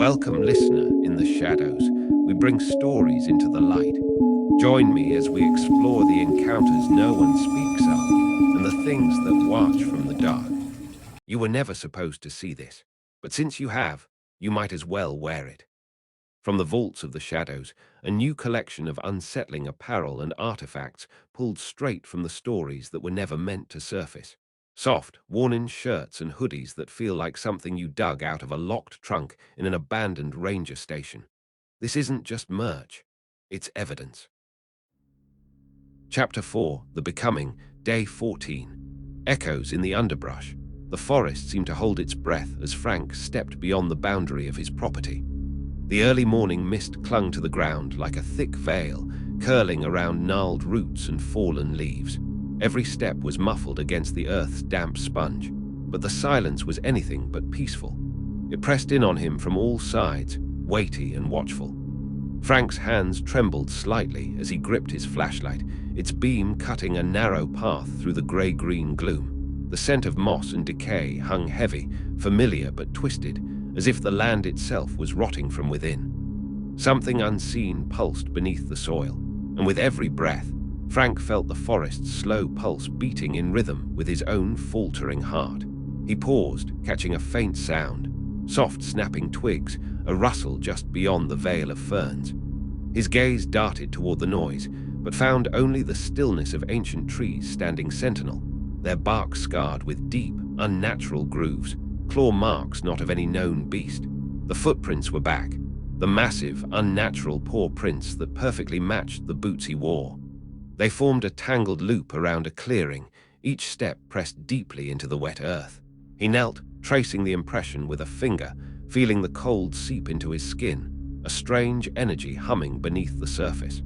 Welcome, listener, in the shadows. We bring stories into the light. Join me as we explore the encounters no one speaks of and the things that watch from the dark. You were never supposed to see this, but since you have, you might as well wear it. From the vaults of the shadows, a new collection of unsettling apparel and artifacts pulled straight from the stories that were never meant to surface. Soft, worn-in shirts and hoodies that feel like something you dug out of a locked trunk in an abandoned ranger station. This isn't just merch, it's evidence. Chapter 4, The Becoming, Day 14. Echoes in the underbrush. The forest seemed to hold its breath as Frank stepped beyond the boundary of his property. The early morning mist clung to the ground like a thick veil, curling around gnarled roots and fallen leaves. Every step was muffled against the earth's damp sponge, but the silence was anything but peaceful. It pressed in on him from all sides, weighty and watchful. Frank's hands trembled slightly as he gripped his flashlight, its beam cutting a narrow path through the grey-green gloom. The scent of moss and decay hung heavy, familiar but twisted, as if the land itself was rotting from within. Something unseen pulsed beneath the soil, and with every breath, Frank felt the forest's slow pulse beating in rhythm with his own faltering heart. He paused, catching a faint sound, soft snapping twigs, a rustle just beyond the veil of ferns. His gaze darted toward the noise, but found only the stillness of ancient trees standing sentinel, their bark scarred with deep, unnatural grooves, claw marks not of any known beast. The footprints were back, the massive, unnatural paw prints that perfectly matched the boots he wore. They formed a tangled loop around a clearing, each step pressed deeply into the wet earth. He knelt, tracing the impression with a finger, feeling the cold seep into his skin, a strange energy humming beneath the surface.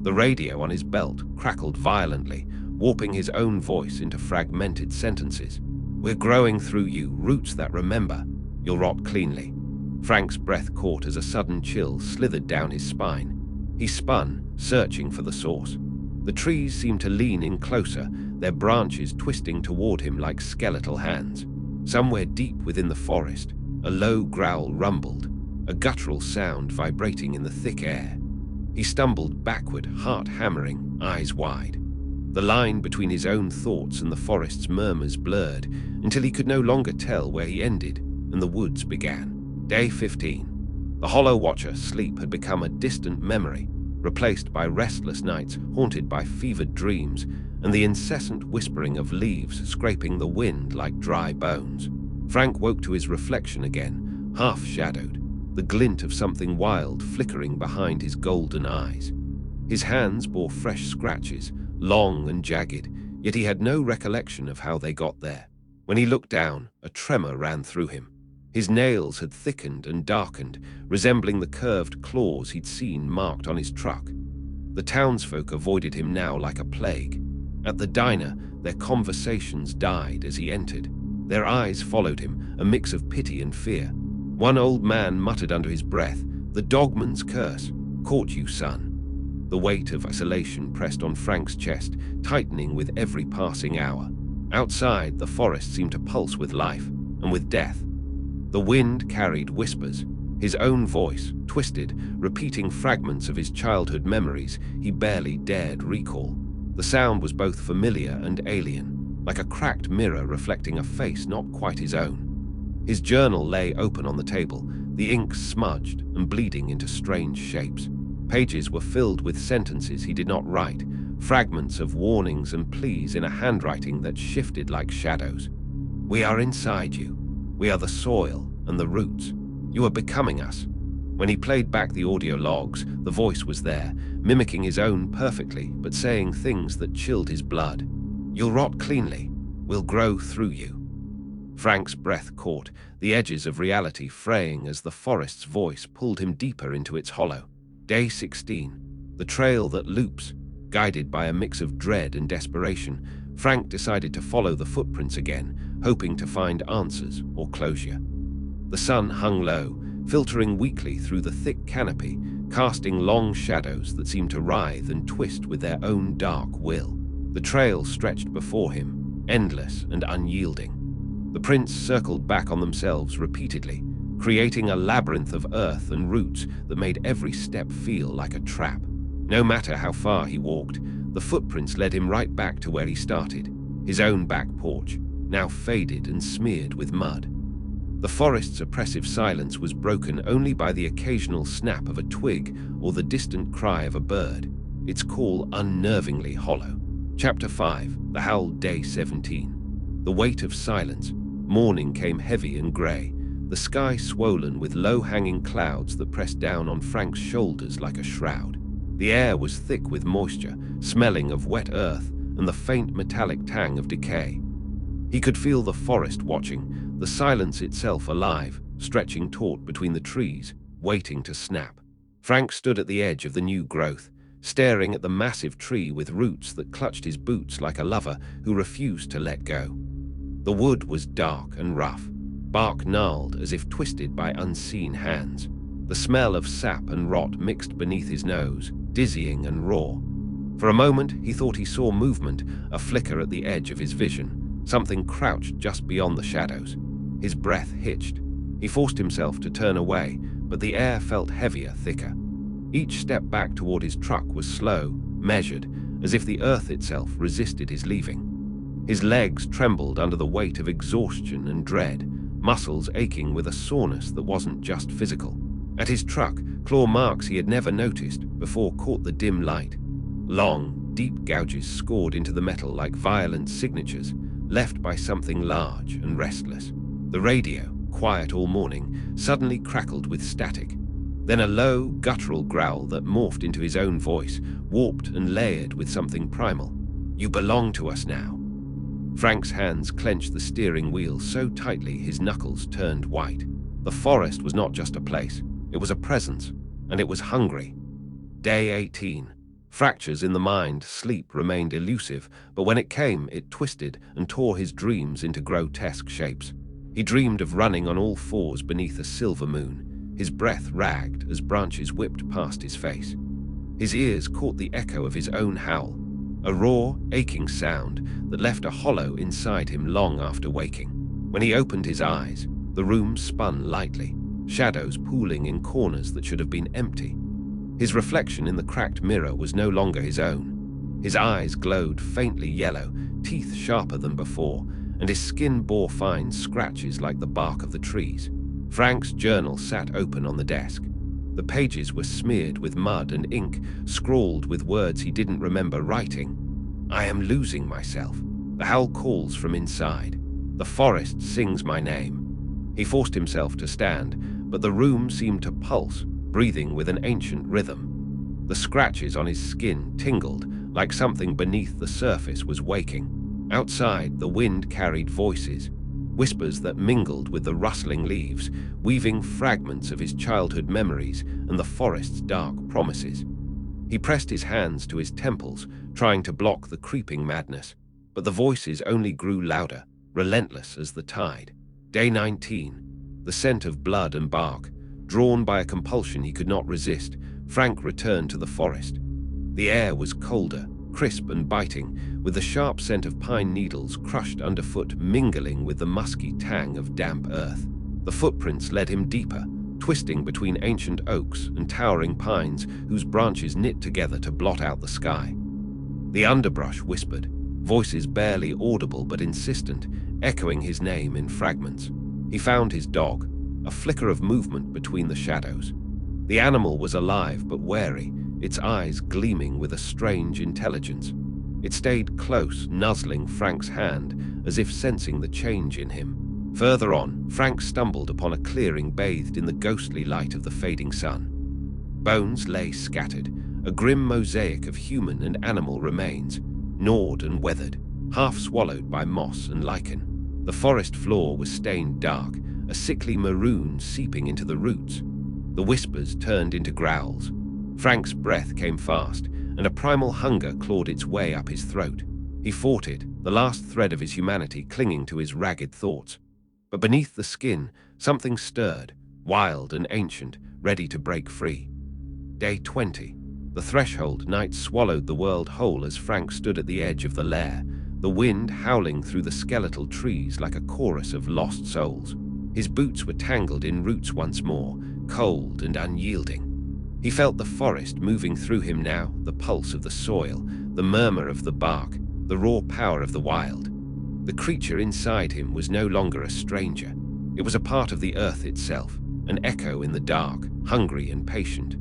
The radio on his belt crackled violently, warping his own voice into fragmented sentences. "We're growing through you, roots that remember. You'll rot cleanly." Frank's breath caught as a sudden chill slithered down his spine. He spun, searching for the source. The trees seemed to lean in closer, their branches twisting toward him like skeletal hands. Somewhere deep within the forest, a low growl rumbled, a guttural sound vibrating in the thick air. He stumbled backward, heart hammering, eyes wide. The line between his own thoughts and the forest's murmurs blurred until he could no longer tell where he ended and the woods began. Day 15. The Hollow Watcher sleep had become a distant memory, replaced by restless nights haunted by fevered dreams and the incessant whispering of leaves scraping the wind like dry bones. Frank woke to his reflection again, half-shadowed, the glint of something wild flickering behind his golden eyes. His hands bore fresh scratches, long and jagged, yet he had no recollection of how they got there. When he looked down, a tremor ran through him. His nails had thickened and darkened, resembling the curved claws he'd seen marked on his truck. The townsfolk avoided him now like a plague. At the diner, their conversations died as he entered. Their eyes followed him, a mix of pity and fear. One old man muttered under his breath, "The Dogman's curse. Caught you, son." The weight of isolation pressed on Frank's chest, tightening with every passing hour. Outside, the forest seemed to pulse with life and with death. The wind carried whispers, his own voice, twisted, repeating fragments of his childhood memories he barely dared recall. The sound was both familiar and alien, like a cracked mirror reflecting a face not quite his own. His journal lay open on the table, the ink smudged and bleeding into strange shapes. Pages were filled with sentences he did not write, fragments of warnings and pleas in a handwriting that shifted like shadows. "We are inside you. We are the soil and the roots. You are becoming us." When he played back the audio logs, the voice was there, mimicking his own perfectly, but saying things that chilled his blood. "You'll rot cleanly. We'll grow through you." Frank's breath caught, the edges of reality fraying as the forest's voice pulled him deeper into its hollow. Day 16. The trail that loops. Guided by a mix of dread and desperation, Frank decided to follow the footprints again, hoping to find answers or closure. The sun hung low, filtering weakly through the thick canopy, casting long shadows that seemed to writhe and twist with their own dark will. The trail stretched before him, endless and unyielding. The prints circled back on themselves repeatedly, creating a labyrinth of earth and roots that made every step feel like a trap. No matter how far he walked, the footprints led him right back to where he started, his own back porch, now faded and smeared with mud. The forest's oppressive silence was broken only by the occasional snap of a twig or the distant cry of a bird, its call unnervingly hollow. Chapter 5, The Howl, Day 17. The weight of silence. Morning came heavy and grey, the sky swollen with low-hanging clouds that pressed down on Frank's shoulders like a shroud. The air was thick with moisture, smelling of wet earth and the faint metallic tang of decay. He could feel the forest watching, the silence itself alive, stretching taut between the trees, waiting to snap. Frank stood at the edge of the new growth, staring at the massive tree with roots that clutched his boots like a lover who refused to let go. The wood was dark and rough, bark gnarled as if twisted by unseen hands. The smell of sap and rot mixed beneath his nose, dizzying and raw. For a moment, he thought he saw movement, a flicker at the edge of his vision, something crouched just beyond the shadows. His breath hitched. He forced himself to turn away, but the air felt heavier, thicker. Each step back toward his truck was slow, measured, as if the earth itself resisted his leaving. His legs trembled under the weight of exhaustion and dread, muscles aching with a soreness that wasn't just physical. At his truck, claw marks he had never noticed before caught the dim light. Long, deep gouges scored into the metal like violent signatures, left by something large and restless. The radio, quiet all morning, suddenly crackled with static. Then a low, guttural growl that morphed into his own voice, warped and layered with something primal. "You belong to us now." Frank's hands clenched the steering wheel so tightly his knuckles turned white. The forest was not just a place, it was a presence, and it was hungry. Day 18. Fractures in the mind, sleep remained elusive, but when it came, it twisted and tore his dreams into grotesque shapes. He dreamed of running on all fours beneath a silver moon, his breath ragged as branches whipped past his face. His ears caught the echo of his own howl, a raw, aching sound that left a hollow inside him long after waking. When he opened his eyes, the room spun lightly, shadows pooling in corners that should have been empty. His reflection in the cracked mirror was no longer his own. His eyes glowed faintly yellow, teeth sharper than before, and his skin bore fine scratches like the bark of the trees. Frank's journal sat open on the desk. The pages were smeared with mud and ink, scrawled with words he didn't remember writing. "I am losing myself. The howl calls from inside. The forest sings my name." He forced himself to stand, but the room seemed to pulse, breathing with an ancient rhythm. The scratches on his skin tingled, like something beneath the surface was waking. Outside, the wind carried voices, whispers that mingled with the rustling leaves, weaving fragments of his childhood memories and the forest's dark promises. He pressed his hands to his temples, trying to block the creeping madness, but the voices only grew louder, relentless as the tide. Day 19. The scent of blood and bark. Drawn by a compulsion he could not resist, Frank returned to the forest. The air was colder, crisp and biting, with the sharp scent of pine needles crushed underfoot mingling with the musky tang of damp earth. The footprints led him deeper, twisting between ancient oaks and towering pines whose branches knit together to blot out the sky. The underbrush whispered, voices barely audible but insistent, echoing his name in fragments. He found his dog, a flicker of movement between the shadows. The animal was alive but wary, its eyes gleaming with a strange intelligence. It stayed close, nuzzling Frank's hand, as if sensing the change in him. Further on, Frank stumbled upon a clearing bathed in the ghostly light of the fading sun. Bones lay scattered, a grim mosaic of human and animal remains, gnawed and weathered, half swallowed by moss and lichen. The forest floor was stained dark, a sickly maroon seeping into the roots. The whispers turned into growls. Frank's breath came fast, and a primal hunger clawed its way up his throat. He fought it, the last thread of his humanity clinging to his ragged thoughts. But beneath the skin, something stirred, wild and ancient, ready to break free. Day 20. The threshold night swallowed the world whole as Frank stood at the edge of the lair, the wind howling through the skeletal trees like a chorus of lost souls. His boots were tangled in roots once more, cold and unyielding. He felt the forest moving through him now, the pulse of the soil, the murmur of the bark, the raw power of the wild. The creature inside him was no longer a stranger. It was a part of the earth itself, an echo in the dark, hungry and patient.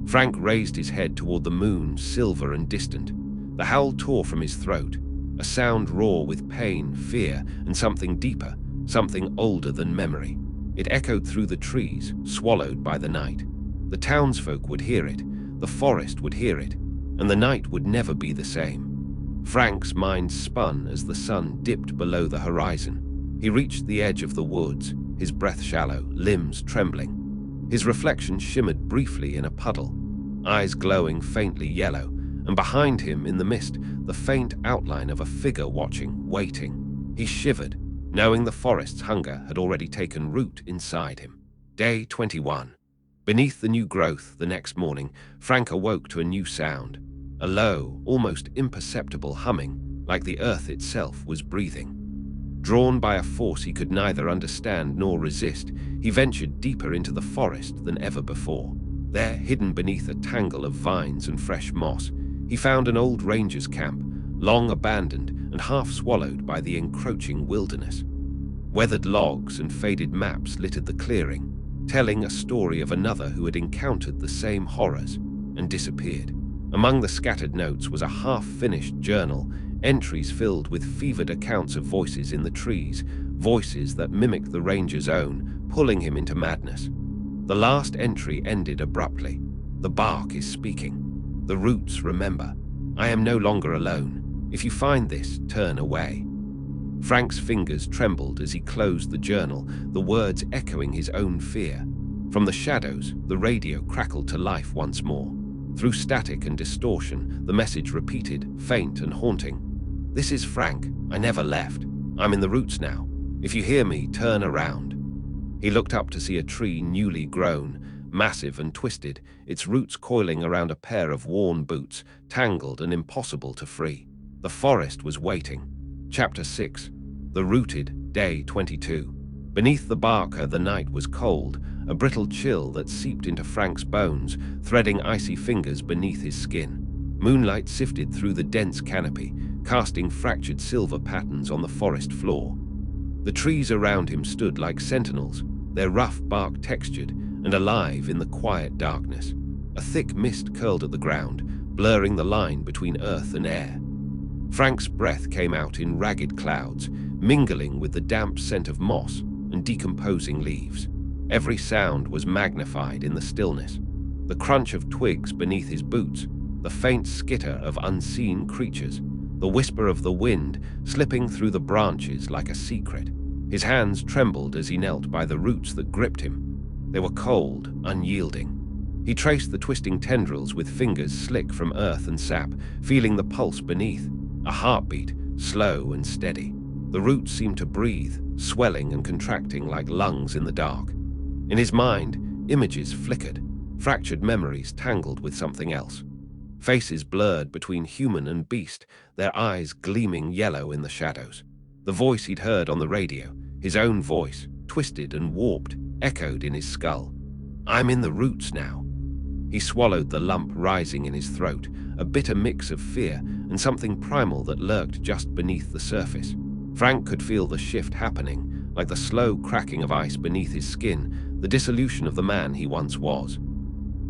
Frank raised his head toward the moon, silver and distant. The howl tore from his throat, a sound raw with pain, fear, and something deeper, something older than memory. It echoed through the trees, swallowed by the night. The townsfolk would hear it, the forest would hear it, and the night would never be the same. Frank's mind spun as the sun dipped below the horizon. He reached the edge of the woods, his breath shallow, limbs trembling. His reflection shimmered briefly in a puddle, eyes glowing faintly yellow, and behind him in the mist, the faint outline of a figure watching, waiting. He shivered, knowing the forest's hunger had already taken root inside him. Day 21. Beneath the new growth the next morning, Frank awoke to a new sound. A low, almost imperceptible humming, like the earth itself was breathing. Drawn by a force he could neither understand nor resist, he ventured deeper into the forest than ever before. There, hidden beneath a tangle of vines and fresh moss, he found an old ranger's camp, long abandoned and half swallowed by the encroaching wilderness. Weathered logs and faded maps littered the clearing, telling a story of another who had encountered the same horrors and disappeared. Among the scattered notes was a half-finished journal, entries filled with fevered accounts of voices in the trees, voices that mimicked the ranger's own, pulling him into madness. The last entry ended abruptly. The bark is speaking. The roots remember. I am no longer alone. If you find this, turn away. Frank's fingers trembled as he closed the journal, the words echoing his own fear. From the shadows, the radio crackled to life once more. Through static and distortion, the message repeated, faint and haunting. This is Frank. I never left. I'm in the roots now. If you hear me, turn around. He looked up to see a tree newly grown, massive and twisted, its roots coiling around a pair of worn boots, tangled and impossible to free. The forest was waiting. Chapter 6. The Rooted, Day 22. Beneath the barker, the night was cold, a brittle chill that seeped into Frank's bones, threading icy fingers beneath his skin. Moonlight sifted through the dense canopy, casting fractured silver patterns on the forest floor. The trees around him stood like sentinels, their rough bark textured and alive in the quiet darkness. A thick mist curled at the ground, blurring the line between earth and air. Frank's breath came out in ragged clouds, mingling with the damp scent of moss and decomposing leaves. Every sound was magnified in the stillness. The crunch of twigs beneath his boots, the faint skitter of unseen creatures, the whisper of the wind slipping through the branches like a secret. His hands trembled as he knelt by the roots that gripped him. They were cold, unyielding. He traced the twisting tendrils with fingers slick from earth and sap, feeling the pulse beneath, a heartbeat, slow and steady. The roots seemed to breathe, swelling and contracting like lungs in the dark. In his mind, images flickered, fractured memories tangled with something else. Faces blurred between human and beast, their eyes gleaming yellow in the shadows. The voice he'd heard on the radio, his own voice, twisted and warped, echoed in his skull. I'm in the roots now. He swallowed the lump rising in his throat, a bitter mix of fear and something primal that lurked just beneath the surface. Frank could feel the shift happening, like the slow cracking of ice beneath his skin, the dissolution of the man he once was.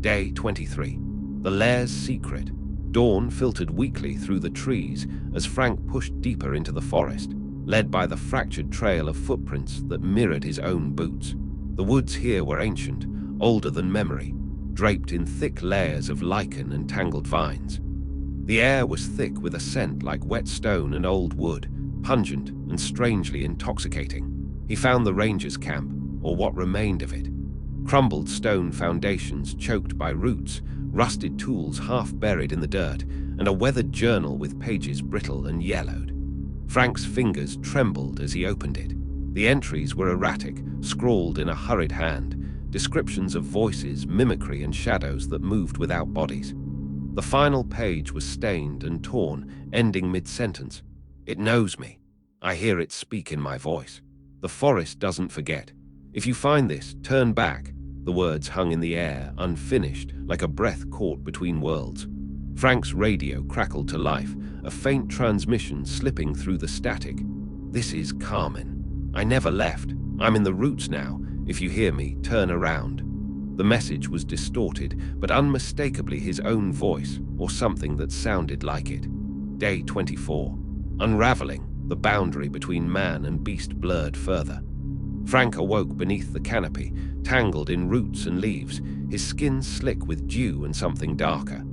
Day 23. The Lair's Secret. Dawn filtered weakly through the trees as Frank pushed deeper into the forest, led by the fractured trail of footprints that mirrored his own boots. The woods here were ancient, older than memory, draped in thick layers of lichen and tangled vines. The air was thick with a scent like wet stone and old wood, pungent and strangely intoxicating. He found the ranger's camp, or what remained of it. Crumbled stone foundations choked by roots, rusted tools half buried in the dirt, and a weathered journal with pages brittle and yellowed. Frank's fingers trembled as he opened it. The entries were erratic, scrawled in a hurried hand, descriptions of voices, mimicry, and shadows that moved without bodies. The final page was stained and torn, ending mid-sentence. It knows me. I hear it speak in my voice. The forest doesn't forget. If you find this, turn back." The words hung in the air, unfinished, like a breath caught between worlds. Frank's radio crackled to life, a faint transmission slipping through the static. "This is Carmen. I never left. I'm in the roots now. If you hear me, turn around." The message was distorted, but unmistakably his own voice, or something that sounded like it. Day 24. Unraveling, the boundary between man and beast blurred further. Frank awoke beneath the canopy, tangled in roots and leaves, his skin slick with dew and something darker.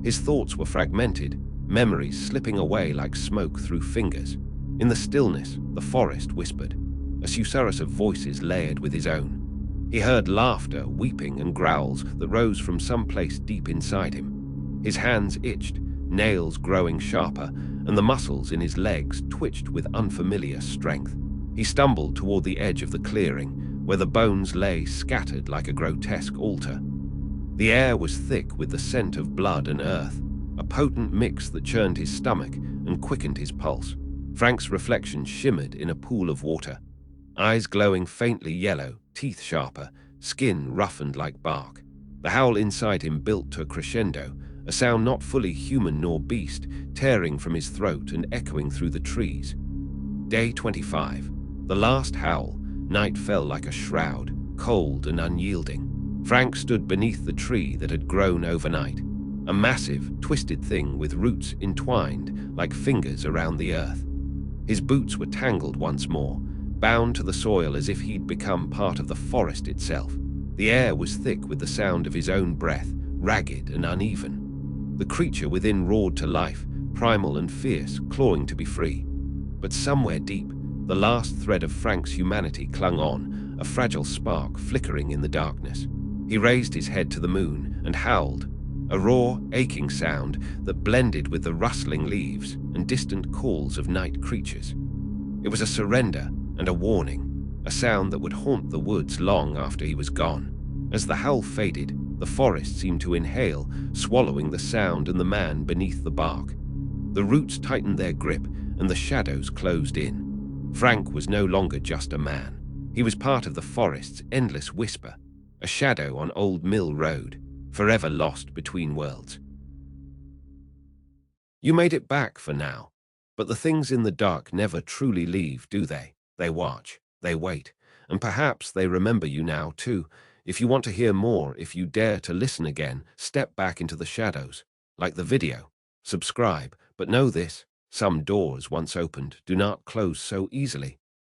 His thoughts were fragmented, memories slipping away like smoke through fingers. In the stillness, the forest whispered, a susurrus of voices layered with his own. He heard laughter, weeping, and growls that rose from some place deep inside him. His hands itched, nails growing sharper, and the muscles in his legs twitched with unfamiliar strength. He stumbled toward the edge of the clearing, where the bones lay scattered like a grotesque altar. The air was thick with the scent of blood and earth, a potent mix that churned his stomach and quickened his pulse. Frank's reflection shimmered in a pool of water, eyes glowing faintly yellow, teeth sharper, skin roughened like bark. The howl inside him built to a crescendo, a sound not fully human nor beast, tearing from his throat and echoing through the trees. Day 25. The last howl. Night fell like a shroud, cold and unyielding. Frank stood beneath the tree that had grown overnight, a massive, twisted thing with roots entwined like fingers around the earth. His boots were tangled once more, bound to the soil as if he'd become part of the forest itself. The air was thick with the sound of his own breath, ragged and uneven. The creature within roared to life, primal and fierce, clawing to be free. But somewhere deep, the last thread of Frank's humanity clung on, a fragile spark flickering in the darkness. He raised his head to the moon and howled, a raw, aching sound that blended with the rustling leaves and distant calls of night creatures. It was a surrender and a warning, a sound that would haunt the woods long after he was gone. As the howl faded, the forest seemed to inhale, swallowing the sound and the man beneath the bark. The roots tightened their grip and the shadows closed in. Frank was no longer just a man. He was part of the forest's endless whisper, a shadow on Old Mill Road, forever lost between worlds. You made it back for now, but the things in the dark never truly leave, do they? They watch, they wait, and perhaps they remember you now too. If you want to hear more, if you dare to listen again, step back into the shadows. Like the video, subscribe, but know this, some doors once opened do not close so easily.